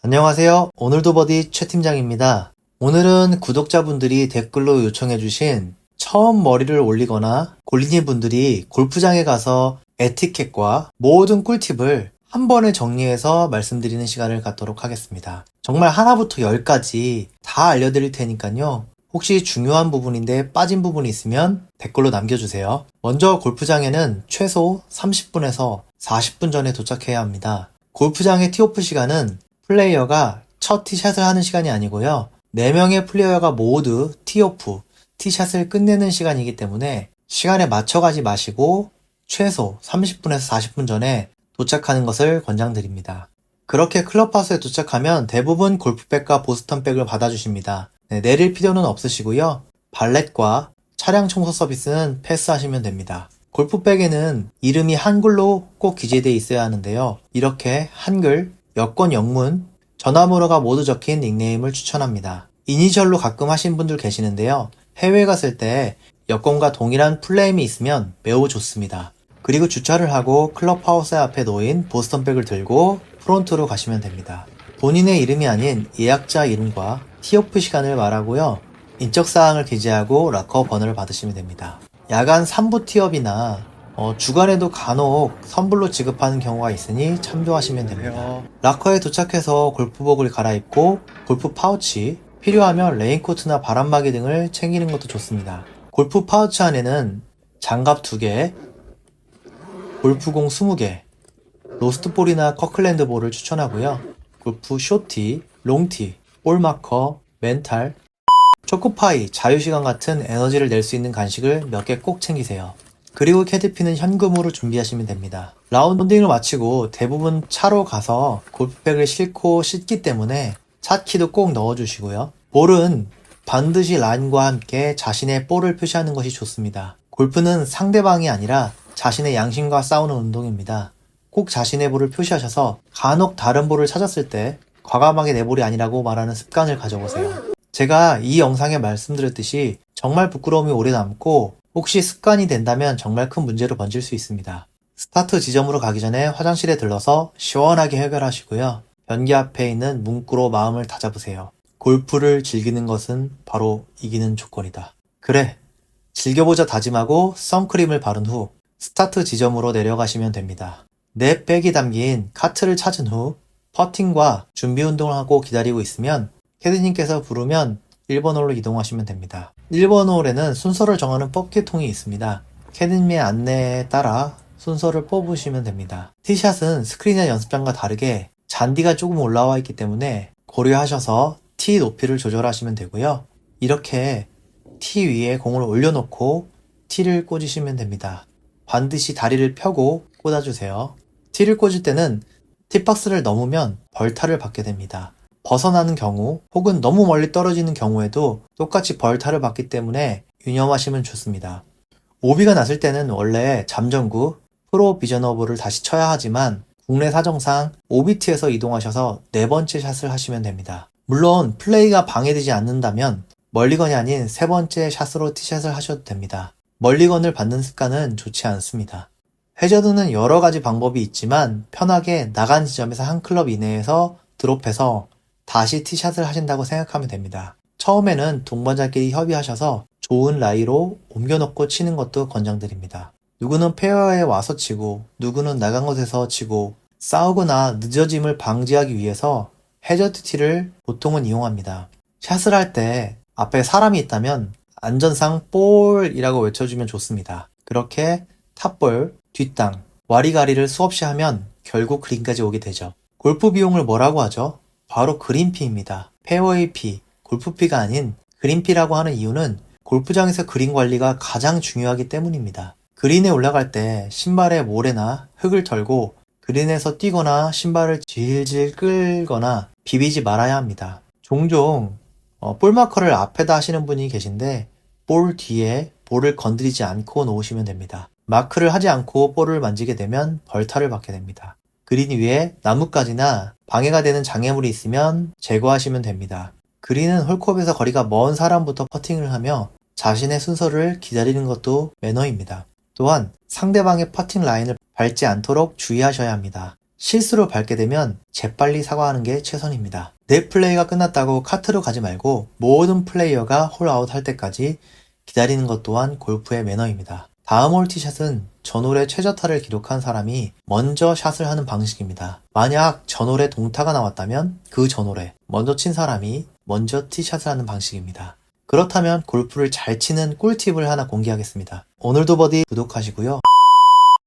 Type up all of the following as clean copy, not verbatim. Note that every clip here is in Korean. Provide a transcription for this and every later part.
안녕하세요. 오늘도 버디 최 팀장입니다. 오늘은 구독자분들이 댓글로 요청해주신 처음 머리를 올리거나 골린이 분들이 골프장에 가서 에티켓과 모든 꿀팁을 한 번에 정리해서 말씀드리는 시간을 갖도록 하겠습니다. 정말 하나부터 열까지 다 알려드릴 테니까요. 혹시 중요한 부분인데 빠진 부분이 있으면 댓글로 남겨주세요. 먼저 골프장에는 최소 30분에서 40분 전에 도착해야 합니다. 골프장의 티오프 시간은 플레이어가 첫 티샷을 하는 시간이 아니고요. 4명의 플레이어가 모두 티오프, 티샷을 끝내는 시간이기 때문에 시간에 맞춰가지 마시고 최소 30분에서 40분 전에 도착하는 것을 권장드립니다. 그렇게 클럽하우스에 도착하면 대부분 골프백과 보스턴백을 받아주십니다. 내릴 필요는 없으시고요. 발렛과 차량 청소 서비스는 패스하시면 됩니다. 골프백에는 이름이 한글로 꼭 기재되어 있어야 하는데요. 이렇게 한글, 여권 영문, 전화번호가 모두 적힌 닉네임을 추천합니다. 이니셜로 가끔 하신 분들 계시는데요. 해외에 갔을 때 여권과 동일한 풀네임이 있으면 매우 좋습니다. 그리고 주차를 하고 클럽하우스 앞에 놓인 보스턴백을 들고 프론트로 가시면 됩니다. 본인의 이름이 아닌 예약자 이름과 티오프 시간을 말하고요. 인적사항을 기재하고 락커 번호를 받으시면 됩니다. 야간 3부 티업이나 주간에도 간혹 선불로 지급하는 경우가 있으니 참조하시면 됩니다. 락커에 도착해서 골프복을 갈아입고 골프 파우치, 필요하면 레인코트나 바람막이 등을 챙기는 것도 좋습니다. 골프 파우치 안에는 장갑 2개, 골프공 20개, 로스트볼이나 커클랜드 볼을 추천하고요. 골프 쇼티, 롱티, 볼마커, 멘탈, 초코파이, 자유시간 같은 에너지를 낼 수 있는 간식을 몇 개 꼭 챙기세요. 그리고 캐디피는 현금으로 준비하시면 됩니다. 라운딩을 마치고 대부분 차로 가서 골프백을 싣고 씻기 때문에 차키도 꼭 넣어주시고요. 볼은 반드시 라인과 함께 자신의 볼을 표시하는 것이 좋습니다. 골프는 상대방이 아니라 자신의 양심과 싸우는 운동입니다. 꼭 자신의 볼을 표시하셔서 간혹 다른 볼을 찾았을 때 과감하게 내 볼이 아니라고 말하는 습관을 가져보세요. 제가 이 영상에 말씀드렸듯이 정말 부끄러움이 오래 남고 혹시 습관이 된다면 정말 큰 문제로 번질 수 있습니다. 스타트 지점으로 가기 전에 화장실에 들러서 시원하게 해결하시고요. 변기 앞에 있는 문구로 마음을 다잡으세요. 골프를 즐기는 것은 바로 이기는 조건이다. 그래, 즐겨보자 다짐하고 선크림을 바른 후 스타트 지점으로 내려가시면 됩니다. 내 백이 담긴 카트를 찾은 후 퍼팅과 준비 운동을 하고 기다리고 있으면 캐디님께서 부르면 1번 홀로 이동하시면 됩니다. 1번 홀에는 순서를 정하는 뽑기통이 있습니다. 캐디님의 안내에 따라 순서를 뽑으시면 됩니다. 티샷은 스크린이나 연습장과 다르게 잔디가 조금 올라와 있기 때문에 고려하셔서 티 높이를 조절하시면 되고요. 이렇게 티 위에 공을 올려놓고 티를 꽂으시면 됩니다. 반드시 다리를 펴고 꽂아주세요. 티를 꽂을 때는 티박스를 넘으면 벌타를 받게 됩니다. 벗어나는 경우 혹은 너무 멀리 떨어지는 경우에도 똑같이 벌타를 받기 때문에 유념하시면 좋습니다. 오비가 났을 때는 원래 잠정구 프로 비전어브를 다시 쳐야 하지만 국내 사정상 OBT에서 이동하셔서 4번째 샷을 하시면 됩니다. 물론 플레이가 방해되지 않는다면 멀리건이 아닌 3번째 샷으로 티샷을 하셔도 됩니다. 멀리건을 받는 습관은 좋지 않습니다. 해저드는 여러 가지 방법이 있지만 편하게 나간 지점에서 한 클럽 이내에서 드롭해서 다시 티샷을 하신다고 생각하면 됩니다. 처음에는 동반자끼리 협의하셔서 좋은 라이로 옮겨놓고 치는 것도 권장드립니다. 누구는 페어에 와서 치고 누구는 나간 곳에서 치고 싸우거나 늦어짐을 방지하기 위해서 해저드 티를 보통은 이용합니다. 샷을 할 때 앞에 사람이 있다면 안전상 볼이라고 외쳐주면 좋습니다. 그렇게 탑볼, 뒷땅, 와리가리를 수없이 하면 결국 그린까지 오게 되죠. 골프 비용을 뭐라고 하죠? 바로 그린피입니다. 페어웨이 피, 골프피가 아닌 그린피라고 하는 이유는 골프장에서 그린 관리가 가장 중요하기 때문입니다. 그린에 올라갈 때 신발에 모래나 흙을 털고 그린에서 뛰거나 신발을 질질 끌거나 비비지 말아야 합니다. 종종 볼마커를 앞에다 하시는 분이 계신데 볼 뒤에 볼을 건드리지 않고 놓으시면 됩니다. 마크를 하지 않고 볼을 만지게 되면 벌타를 받게 됩니다. 그린 위에 나뭇가지나 방해가 되는 장애물이 있으면 제거하시면 됩니다. 그린은 홀컵에서 거리가 먼 사람부터 퍼팅을 하며 자신의 순서를 기다리는 것도 매너입니다. 또한 상대방의 퍼팅 라인을 밟지 않도록 주의하셔야 합니다. 실수로 밟게 되면 재빨리 사과하는 게 최선입니다. 내 플레이가 끝났다고 카트로 가지 말고 모든 플레이어가 홀아웃 할 때까지 기다리는 것 또한 골프의 매너입니다. 다음 홀 티샷은 전홀에 최저타를 기록한 사람이 먼저 샷을 하는 방식입니다. 만약 전홀에 동타가 나왔다면 그 전홀에 먼저 친 사람이 먼저 티샷을 하는 방식입니다. 그렇다면 골프를 잘 치는 꿀팁을 하나 공개하겠습니다. 오늘도 버디 구독하시고요.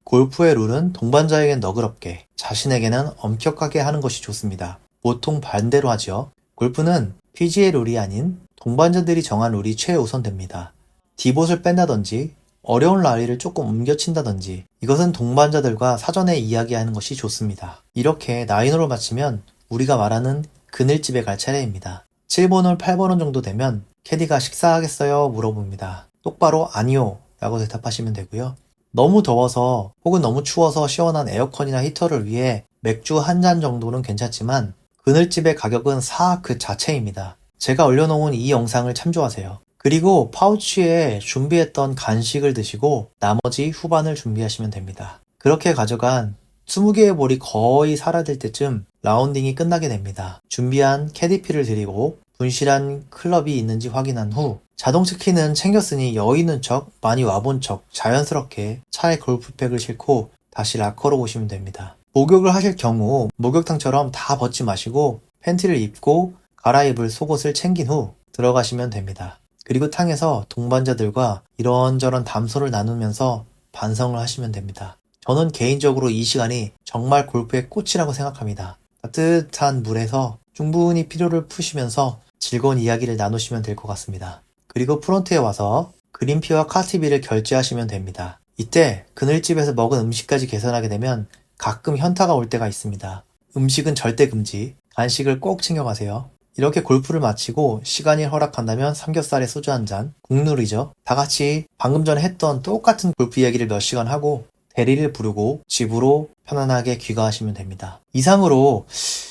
골프의 룰은 동반자에겐 너그럽게, 자신에게는 엄격하게 하는 것이 좋습니다. 보통 반대로 하죠. 골프는 PGA 룰이 아닌 동반자들이 정한 룰이 최우선됩니다. 디봇을 뺀다든지 어려운 라리를 조금 옮겨친다든지 이것은 동반자들과 사전에 이야기하는 것이 좋습니다. 이렇게 나인홀을 마치면 우리가 말하는 그늘집에 갈 차례입니다. 7번 홀, 8번 홀 정도 되면 캐디가 식사하겠어요? 물어봅니다. 똑바로 아니요 라고 대답하시면 되고요. 너무 더워서 혹은 너무 추워서 시원한 에어컨이나 히터를 위해 맥주 한 잔 정도는 괜찮지만 그늘집의 가격은 그 자체입니다. 제가 올려놓은 이 영상을 참조하세요. 그리고 파우치에 준비했던 간식을 드시고 나머지 후반을 준비하시면 됩니다. 그렇게 가져간 20개의 볼이 거의 사라질 때쯤 라운딩이 끝나게 됩니다. 준비한 캐디피를 드리고 분실한 클럽이 있는지 확인한 후 자동차 키는 챙겼으니 여유있는 척, 많이 와본 척 자연스럽게 차에 골프백을 싣고 다시 락커로 오시면 됩니다. 목욕을 하실 경우 목욕탕처럼 다 벗지 마시고 팬티를 입고 갈아입을 속옷을 챙긴 후 들어가시면 됩니다. 그리고 탕에서 동반자들과 이런저런 담소를 나누면서 반성을 하시면 됩니다. 저는 개인적으로 이 시간이 정말 골프의 꽃이라고 생각합니다. 따뜻한 물에서 충분히 피로를 푸시면서 즐거운 이야기를 나누시면 될 것 같습니다. 그리고 프론트에 와서 그린피와 카트비를 결제하시면 됩니다. 이때 그늘집에서 먹은 음식까지 계산하게 되면 가끔 현타가 올 때가 있습니다. 음식은 절대 금지, 간식을 꼭 챙겨가세요. 이렇게 골프를 마치고 시간이 허락한다면 삼겹살에 소주 한 잔, 국룰이죠. 다 같이 방금 전에 했던 똑같은 골프 이야기를 몇 시간 하고 대리를 부르고 집으로 편안하게 귀가하시면 됩니다. 이상으로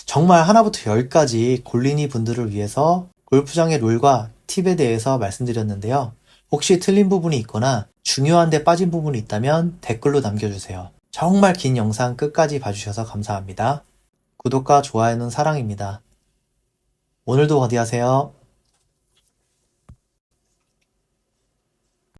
정말 하나부터 열까지 골린이 분들을 위해서 골프장의 룰과 팁에 대해서 말씀드렸는데요. 혹시 틀린 부분이 있거나 중요한데 빠진 부분이 있다면 댓글로 남겨주세요. 정말 긴 영상 끝까지 봐주셔서 감사합니다. 구독과 좋아요는 사랑입니다. 오늘도 버디하세요.